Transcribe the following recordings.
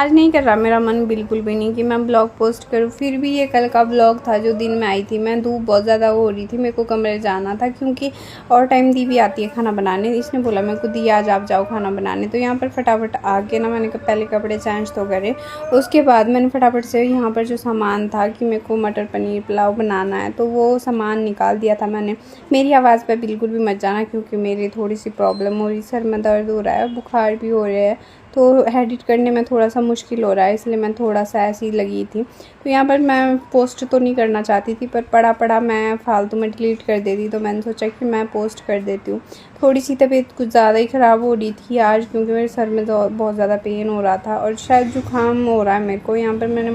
आज नहीं कर रहा मेरा मन बिल्कुल भी नहीं कि मैं ब्लॉग पोस्ट करूँ। फिर भी ये कल का ब्लॉग था जो दिन में आई थी मैं। धूप बहुत ज़्यादा हो रही थी, मेरे को कमरे जाना था क्योंकि और टाइम दी भी आती है खाना बनाने। इसने बोला मेरे को दी आज आप जाओ खाना बनाने। तो यहाँ पर फटाफट आके ना मैंने पहले कपड़े चेंज तो करे, उसके बाद मैंने फटाफट से यहाँ पर जो सामान था कि मेरे को मटर पनीर पुलाव बनाना है तो वो सामान निकाल दिया था मैंने। मेरी आवाज़ पर बिल्कुल भी मत जाना क्योंकि मेरी थोड़ी सी प्रॉब्लम हो रही, सर में दर्द हो रहा है, बुखार भी हो रहा है, तो एडिट करने में थोड़ा सा मुश्किल हो रहा है, इसलिए मैं थोड़ा सा ऐसी लगी थी। तो यहाँ पर मैं पोस्ट तो नहीं करना चाहती थी पर पड़ा मैं फालतू में डिलीट कर देती, तो मैंने सोचा कि मैं पोस्ट कर देती हूँ। थोड़ी सी तबीयत कुछ ज़्यादा ही ख़राब हो रही थी आज क्योंकि मेरे सर में तो बहुत ज़्यादा पेन हो रहा था और शायद जुकाम हो रहा है मेरे को। यहाँ पर मैंने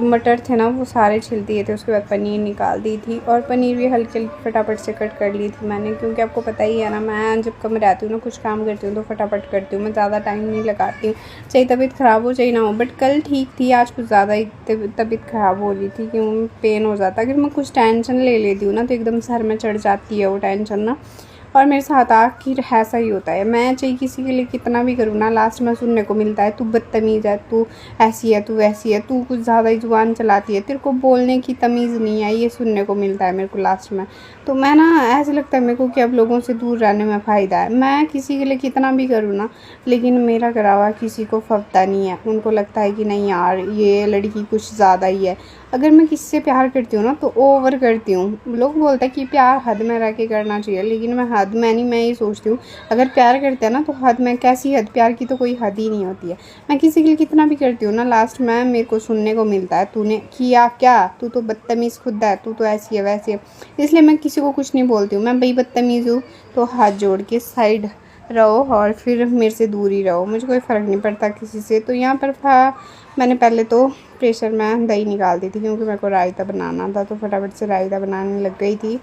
मटर थे ना वो सारे छिल दिए थे, उसके बाद पनीर निकाल दी थी और पनीर भी हल्की फटाफट से कट कर ली थी मैंने, क्योंकि आपको पता ही है ना मैं जब कम रहती हूँ ना कुछ काम करती हूँ तो फटाफट करती हूँ, मैं ज़्यादा टाइम नहीं लगाती हूँ, चाहे तबीयत ख़राब हो चाहे ना हो। बट कल ठीक थी, आज कुछ ज़्यादा ही तबीयत ख़राब हो रही थी, क्यों पेन हो जाता। अगर मैं कुछ टेंशन ले लेती हूँ ना तो एकदम सर में चढ़ जाती है वो टेंशन ना, और मेरे साथ आखिर ऐसा ही होता है। मैं चाहे किसी के लिए कितना भी करूँ ना, लास्ट में सुनने को मिलता है तू बदतमीज़ है, तू ऐसी है, तू वैसी है, तू कुछ ज़्यादा ही जुबान चलाती है, तेरे को बोलने की तमीज़ नहीं है, ये सुनने को मिलता है मेरे को लास्ट में। तो मैं ना ऐसे लगता है मेरे को कि अब लोगों से दूर रहने में फ़ायदा है। मैं किसी के लिए कितना भी करूँ ना, लेकिन मेरा करा हुआ किसी को फबता नहीं है। उनको लगता है कि नहीं यार ये लड़की कुछ ज़्यादा ही है। अगर मैं किसी से प्यार करती हूँ ना तो ओवर करती हूँ। लोग बोलते हैं कि प्यार हद में रह के करना चाहिए, लेकिन मैं हद में नहीं, मैं ये सोचती हूँ अगर प्यार करते हैं ना तो हद में, कैसी हद, प्यार की तो कोई हद ही नहीं होती है। मैं किसी के लिए कितना भी करती हूँ ना, लास्ट में मेरे को सुनने को मिलता है तूने किया क्या, तू तो बदतमीज़ खुद है, तू तो ऐसी है वैसी है। इसलिए मैं किसी को कुछ नहीं बोलती हूँ। मैं भाई बदतमीज़ हूँ तो हाथ जोड़ के साइड रहो और फिर मेरे से दूर ही रहो, मुझे कोई फ़र्क नहीं पड़ता किसी से। तो यहाँ पर था मैंने पहले तो प्रेशर में दही निकाल दी थी क्योंकि मेरे को रायता बनाना था, तो फटाफट से रायता बनाने लग गई थी।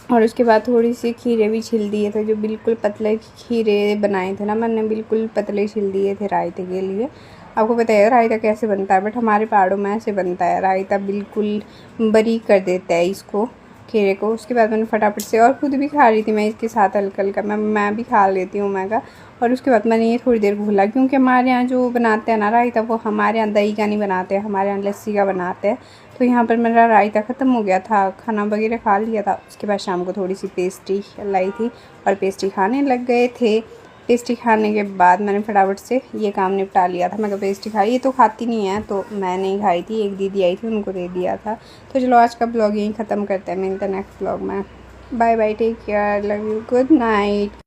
और उसके बाद थोड़ी सी खीरे भी छिल दिए थे, जो बिल्कुल पतले खीरे बनाए थे ना मैंने, बिल्कुल पतले छिल दिए थे रायते के लिए। आपको पता है रायता कैसे बनता है, बट हमारे पहाड़ों में ऐसे बनता है रायता, बिल्कुल बारीक कर देता है इसको, खीरे को। उसके बाद मैंने फटाफट से, और खुद भी खा रही थी मैं इसके साथ हल्का हल्का, मैं भी खा लेती हूँ मैं का। और उसके बाद मैंने ये थोड़ी देर भूला, क्योंकि हमारे यहाँ जो बनाते हैं ना रायता, वो हमारे यहाँ दही का नहीं बनाते हैं, हमारे यहाँ लस्सी का बनाते हैं। तो यहाँ पर मेरा रायता ख़त्म हो गया था, खाना वगैरह खा लिया था। उसके बाद शाम को थोड़ी सी पेस्ट्री लाई थी और पेस्ट्री खाने लग गए थे। पेस्ट्री खाने के बाद मैंने फटाफट से ये काम निपटा लिया था। मैं कहा पेस्ट्री खाई, ये तो खाती नहीं है तो मैं नहीं खाई थी, एक दीदी आई थी उनको दे दिया था। तो चलो आज का ब्लॉग यहीं ख़त्म करते हैं, मिलते हैं नेक्स्ट ब्लॉग में। Bye bye, take care, love you, good night.